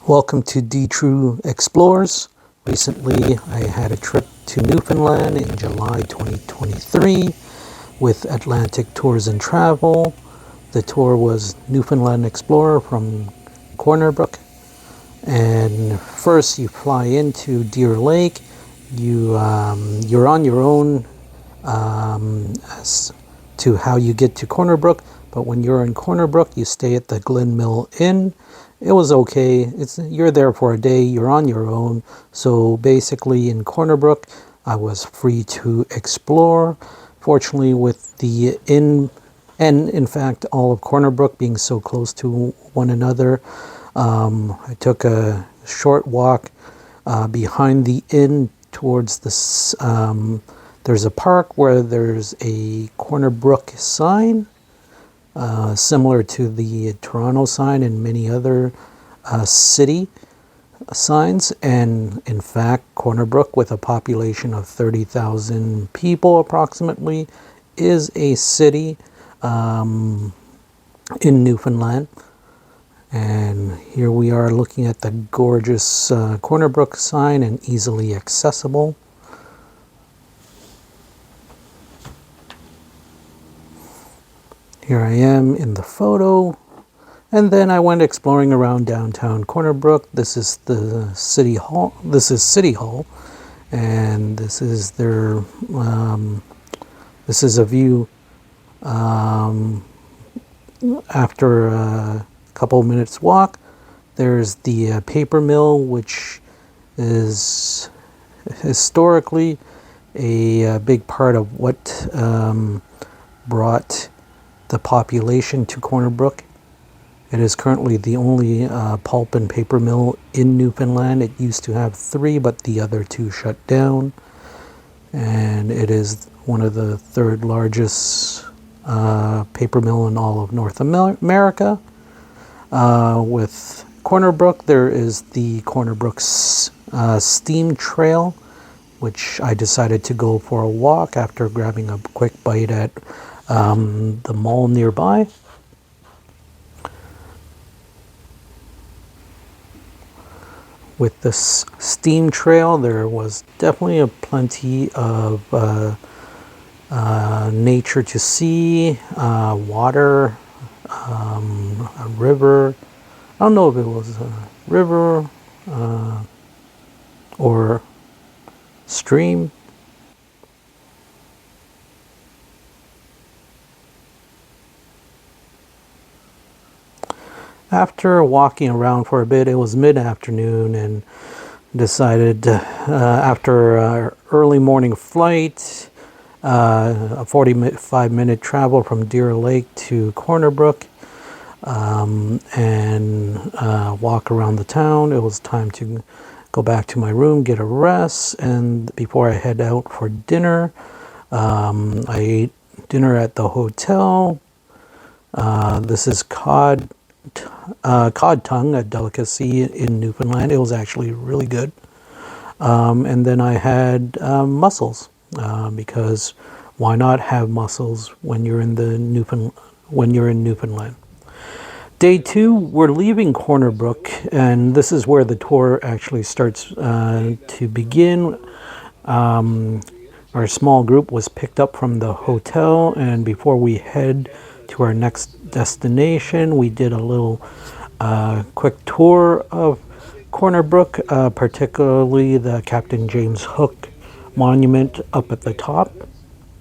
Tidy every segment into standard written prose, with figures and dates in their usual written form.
Welcome to TRU Explores. Recently, I had a trip to Newfoundland in July 2023 with Atlantic Tours and Travel. The tour was Newfoundland Explorer from Brook. And first, you fly into Deer Lake. You're on your own as to how you get to Brook. But when you're in Brook, you stay at the Glen Mill Inn. It was okay. You're there for a day. You're on your own. So basically, in Brook, I was free to explore. Fortunately, with the inn and in fact all of Brook being so close to one another, I took a short walk behind the inn towards this. There's a park where there's a Brook sign. Similar to the Toronto sign and many other city signs. And in fact, Brook, with a population of 30,000 people approximately, is a city in Newfoundland. And here we are looking at the gorgeous Brook sign and easily accessible. Here I am in the photo, and then I went exploring around downtown Brook. This is the city hall. This is City Hall, and this is their. This is a view after a couple minutes walk. There's the paper mill, which is historically a big part of what brought the population to Brook. It is currently the only pulp and paper mill in Newfoundland. It used to have 3, but the other 2 shut down. And it is one of the 3rd largest paper mill in all of North America. With Brook, there is the Brook Steam Trail, which I decided to go for a walk after grabbing a quick bite at the mall nearby. With this steam trail, there was definitely plenty of nature to see, water, a river. I don't know if it was a river or stream. After walking around for a bit, it was mid-afternoon, and decided after an early morning flight, a 45-minute travel from Deer Lake to Brook, and walk around the town. It was time to go back to my room, get a rest, and before I head out for dinner, I ate dinner at the hotel. This is cod tongue, a delicacy in Newfoundland. It was actually really good. And then I had mussels, because why not have mussels when you're in Newfoundland? Day 2, we're leaving Brook, and this is where the tour actually starts to begin. Our small group was picked up from the hotel, and before we head to our next destination, we did a little quick tour of Brook, particularly the Captain James Hook monument up at the top.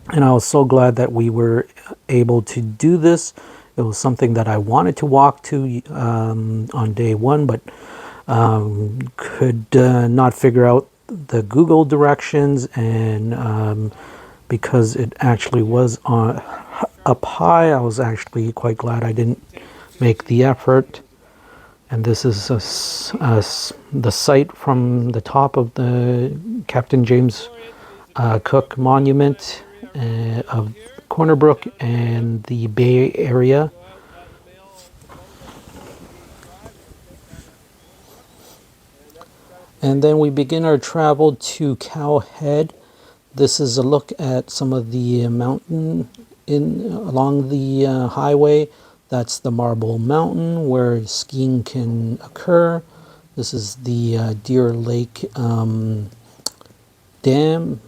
And I was so glad that we were able to do this. It was something that I wanted to walk to on day 1, but could not figure out the Google directions, and because it actually was up high, I was actually quite glad I didn't make the effort. And this is the site from the top of the Captain James Cook Monument of Brook and the Bay Area. And then we begin our travel to Cow Head. This is a look at some of the mountain along the highway. That's the Marble Mountain where skiing can occur. This is the Deer Lake Dam.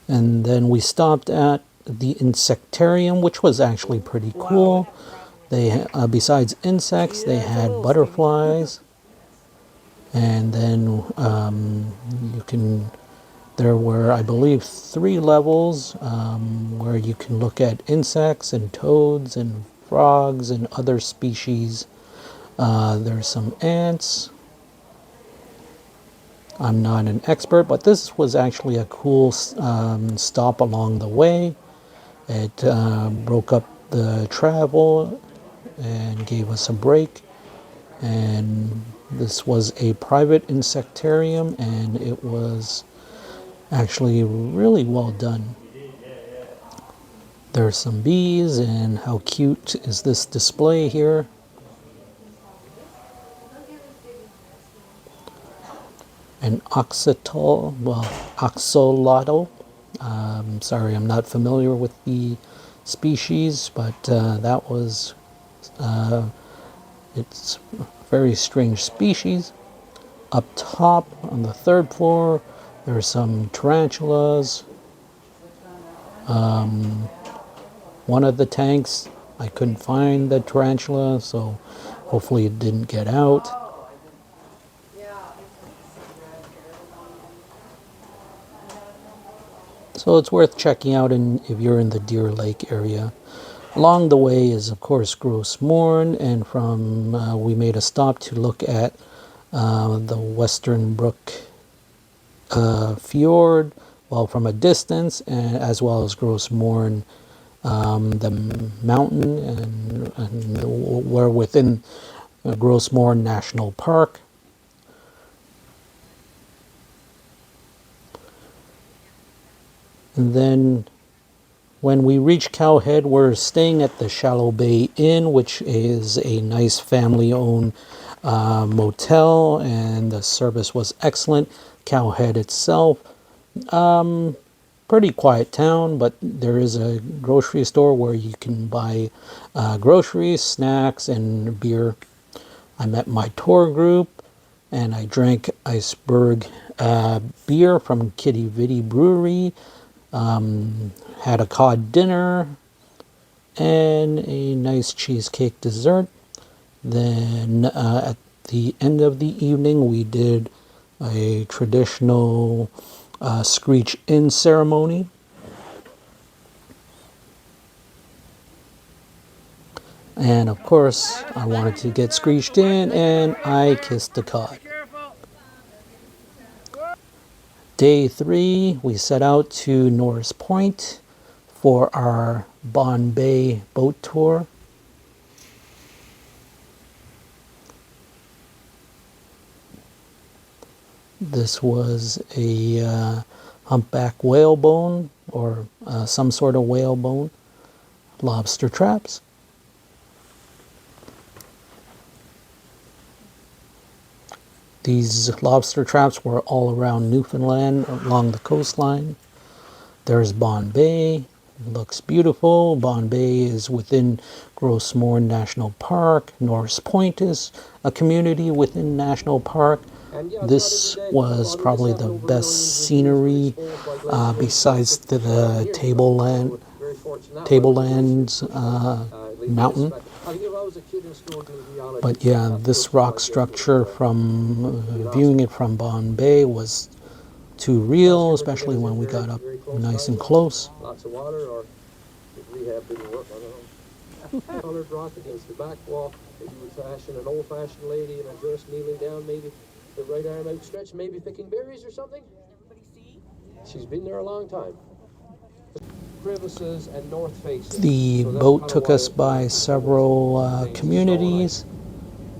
And then we stopped at the insectarium, which was actually pretty cool. They, besides insects, they had butterflies. And then there were, I believe, 3 levels where you can look at insects and toads and frogs and other species. There's some ants. I'm not an expert, but this was actually a cool stop along the way. It broke up the travel and gave us a break. And this was a private insectarium, and it was actually really well done. There's some bees, and how cute is this display here? An axolotl. Sorry, I'm not familiar with the species, but that was, it's a very strange species. Up top on the 3rd floor, there are some tarantulas. One of the tanks, I couldn't find the tarantula, so hopefully it didn't get out. So it's worth checking out if you're in the Deer Lake area. Along the way is, of course, Gros Morne, and from we made a stop to look at the Western Brook fjord, well, from a distance, and as well as Gros Morne, the mountain, and we're within Gros Morne National Park. And then when we reach Cowhead, we're staying at the Shallow Bay Inn, which is a nice family-owned motel, and the service was excellent. Cowhead itself, pretty quiet town, but there is a grocery store where you can buy groceries, snacks, and beer. I met my tour group, and I drank iceberg beer from Kitty Vitty Brewery. Had a cod dinner and a nice cheesecake dessert. Then at the end of the evening, we did a traditional screech in ceremony. And of course, I wanted to get screeched in, and I kissed the cod. Day 3, we set out to Norris Point for our Bon Bay boat tour. This was a humpback whalebone, or some sort of whalebone, lobster traps. These lobster traps were all around Newfoundland along the coastline. There's Bon Bay. It looks beautiful. Bon Bay is within Gros Morne National Park. Norris Point is a community within National Park. This was probably the best scenery besides the Tablelands mountain. But yeah, this rock structure, from viewing it from Bon Bay, was too real, especially when we got up nice and close. Lots of water, or rehab didn't work, I don't know. Colored rock against the back wall. Maybe you would fashion an old-fashioned lady in a dress kneeling down, maybe the right arm outstretched, maybe picking berries or something. She's been there a long time. Crevices and north facing. The boat took us by several communities,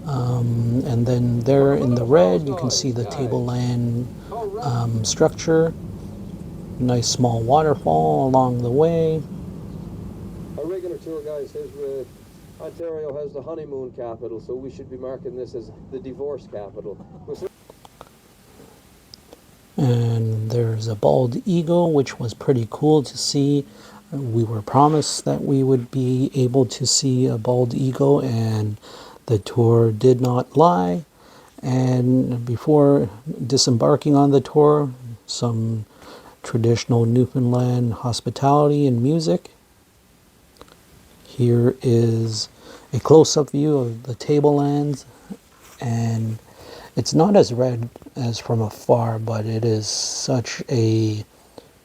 and then there in the red you can see the Tableland structure. Nice small waterfall along the way. Our regular tour guide says Ontario has the honeymoon capital, so we should be marking this as the divorce capital. And there's a bald eagle, which was pretty cool to see. We were promised that we would be able to see a bald eagle, and the tour did not lie. And before disembarking on the tour, some traditional Newfoundland hospitality and music. Here is a close-up view of the tablelands, and it's not as red as from afar, but it is such a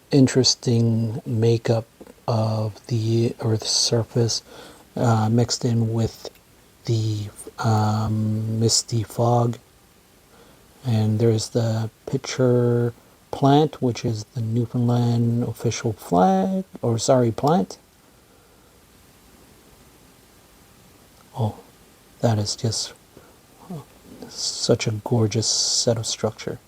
interesting makeup of the Earth's surface mixed in with the misty fog. And there's the picture plant, which is the Newfoundland official flag, or sorry, plant. Oh, that is just such a gorgeous set of structure.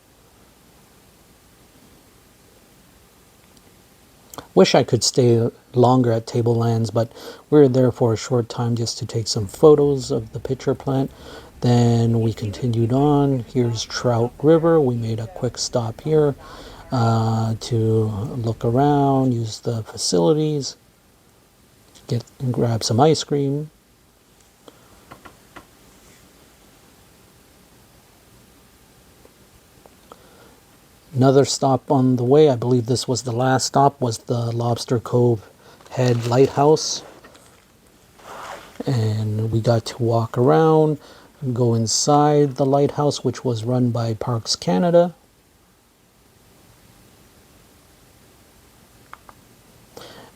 Wish I could stay longer at Tablelands, but we were there for a short time just to take some photos of the pitcher plant. Then we continued on. Here's Trout River. We made a quick stop here to look around, use the facilities, grab some ice cream. Another stop on the way, I believe this was the last stop, was the Lobster Cove Head Lighthouse. And we got to walk around, go inside the lighthouse, which was run by Parks Canada.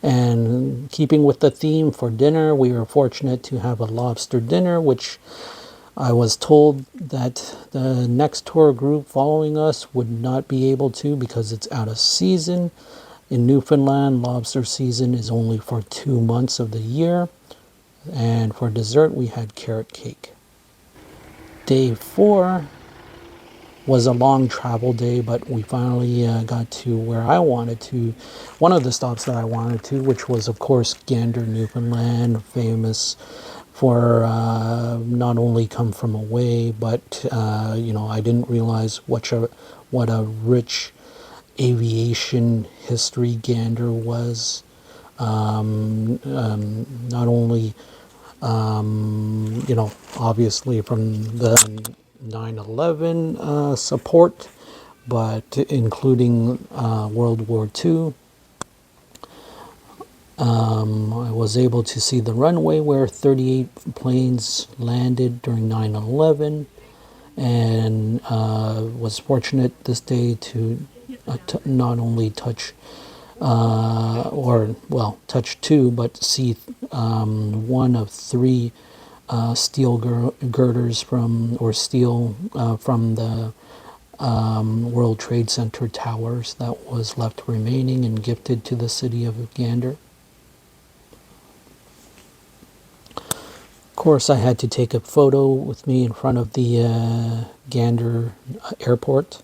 And keeping with the theme for dinner, we were fortunate to have a lobster dinner, which I was told that the next tour group following us would not be able to because it's out of season. In Newfoundland, lobster season is only for 2 months of the year. And for dessert, we had carrot cake. Day 4 was a long travel day, but we finally got to where I wanted to. One of the stops that I wanted to, which was, of course, Gander, Newfoundland, famous for not only come from away, but I didn't realize what a rich aviation history Gander was. Not only obviously from the 9/11 support, but including World War II. I was able to see the runway where 38 planes landed during 9/11, and was fortunate this day to not only touch touch two, but see one of three steel girders from the World Trade Center towers that was left remaining and gifted to the city of Gander. Of course, I had to take a photo with me in front of the Gander airport.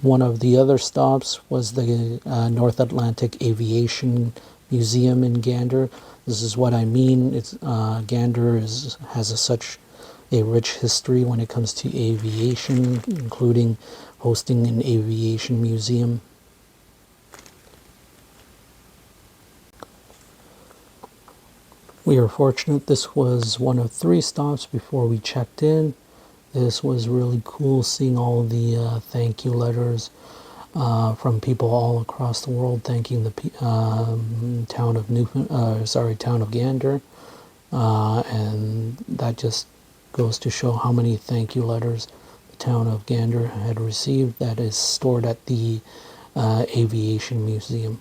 One of the other stops was the North Atlantic Aviation Museum in Gander. This is what I mean. Gander has such a rich history when it comes to aviation, including hosting an aviation museum. We are fortunate this was one of 3 stops before we checked in. This was really cool seeing all the thank you letters from people all across the world thanking the town of Gander, and that just goes to show how many thank you letters the town of Gander had received. That is stored at the Aviation Museum.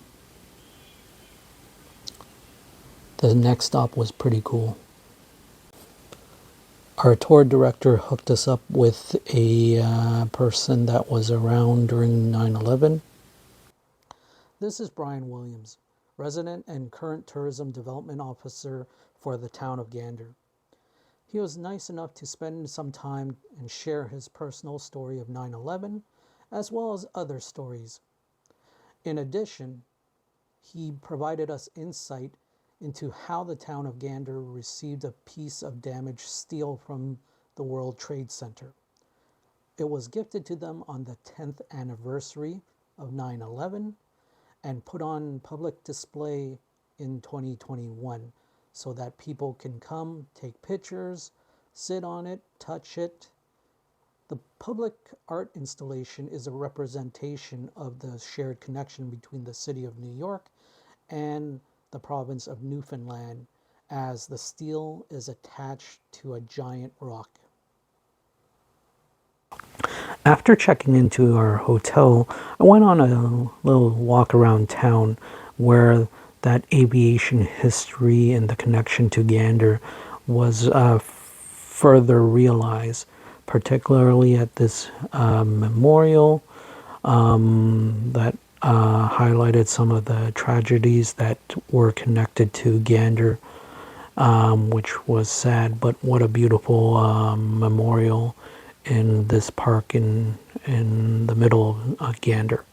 The next stop was pretty cool. Our tour director hooked us up with a person that was around during 9/11. This is Brian Williams, resident and current tourism development officer for the town of Gander. He was nice enough to spend some time and share his personal story of 9/11, as well as other stories. In addition, he provided us insight into how the town of Gander received a piece of damaged steel from the World Trade Center. It was gifted to them on the 10th anniversary of 9/11 and put on public display in 2021 so that people can come, take pictures, sit on it, touch it. The public art installation is a representation of the shared connection between the city of New York and the province of Newfoundland, as the steel is attached to a giant rock. After checking into our hotel, I went on a little walk around town where that aviation history and the connection to Gander was further realized, particularly at this memorial that highlighted some of the tragedies that were connected to Gander, which was sad, but what a beautiful memorial in this park in the middle of Gander.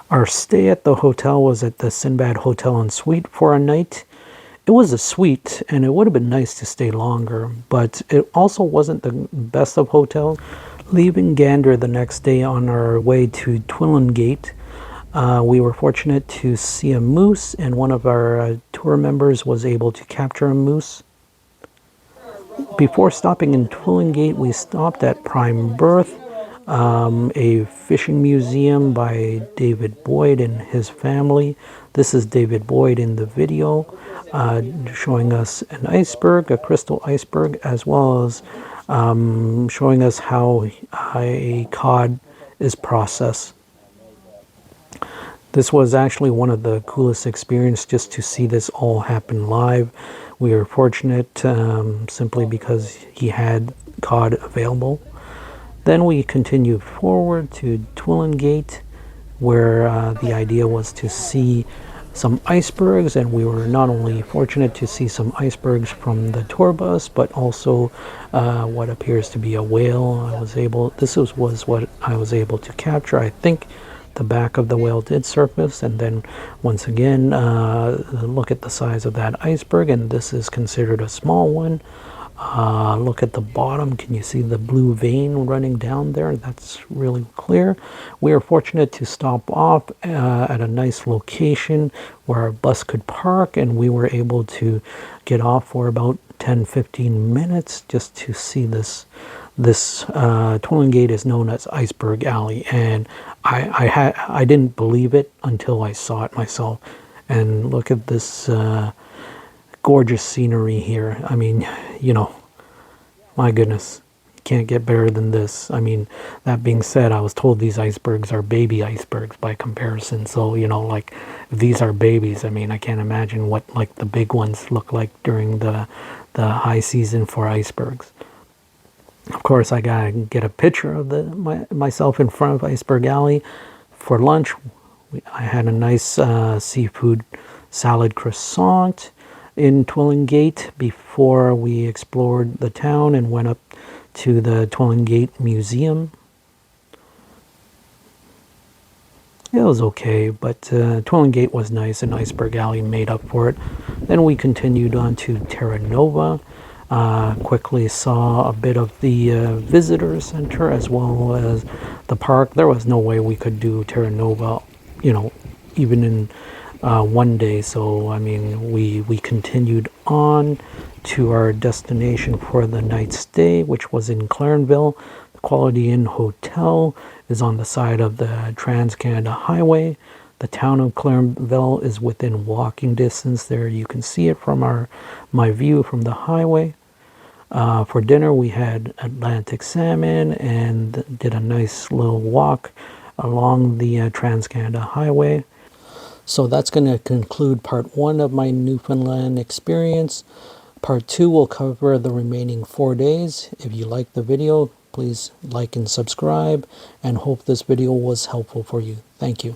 Our stay at the hotel was at the Sinbad Hotel and Suite for a night. It was a suite, and it would have been nice to stay longer, but it also wasn't the best of hotels. Leaving Gander the next day on our way to Twillingate, we were fortunate to see a moose, and one of our tour members was able to capture a moose. Before stopping in Twillingate, we stopped at Prime Berth, a fishing museum by David Boyd and his family. This is David Boyd in the video, showing us an iceberg, a crystal iceberg, as well as showing us how a cod is processed. This was actually one of the coolest experiences, just to see this all happen live. We were fortunate simply because he had cod available. Then we continued forward to Twillingate, where the idea was to see some icebergs, and we were not only fortunate to see some icebergs from the tour bus, but also what appears to be a whale. This was what I was able to capture. I think the back of the whale did surface, and then once again, look at the size of that iceberg, and this is considered a small one. Look at the bottom. Can you see the blue vein running down there? That's really clear. We are fortunate to stop off at a nice location where our bus could park, and we were able to get off for about 10-15 minutes just to see this. Twillingate is known as Iceberg Alley, and I didn't believe it until I saw it myself. And look at this gorgeous scenery here. I mean, my goodness, can't get better than this. I mean, that being said, I was told these icebergs are baby icebergs by comparison. So, like, if these are babies, I mean, I can't imagine what, like, the big ones look like during the high season for icebergs. Of course, I gotta get a picture of myself in front of Iceberg Alley. For lunch, I had a nice seafood salad croissant in Twillingate before we explored the town and went up to the Twillingate Museum. It was okay, but Twillingate was nice, and Iceberg Alley made up for it. Then we continued on to Terra. Quickly saw a bit of the visitor center as well as the park. There was no way we could do Terra, even in one day. So, I mean, we continued on to our destination for the night stay, which was in Clarenville. The Quality Inn Hotel is on the side of the Trans-Canada Highway. The town of Clarenville is within walking distance there. You can see it from my view from the highway. For dinner, we had Atlantic salmon and did a nice little walk along the Trans-Canada Highway. So that's going to conclude part 1 of my Newfoundland experience. Part 2 will cover the remaining 4 days. If you like the video, please like and subscribe, and hope this video was helpful for you. Thank you.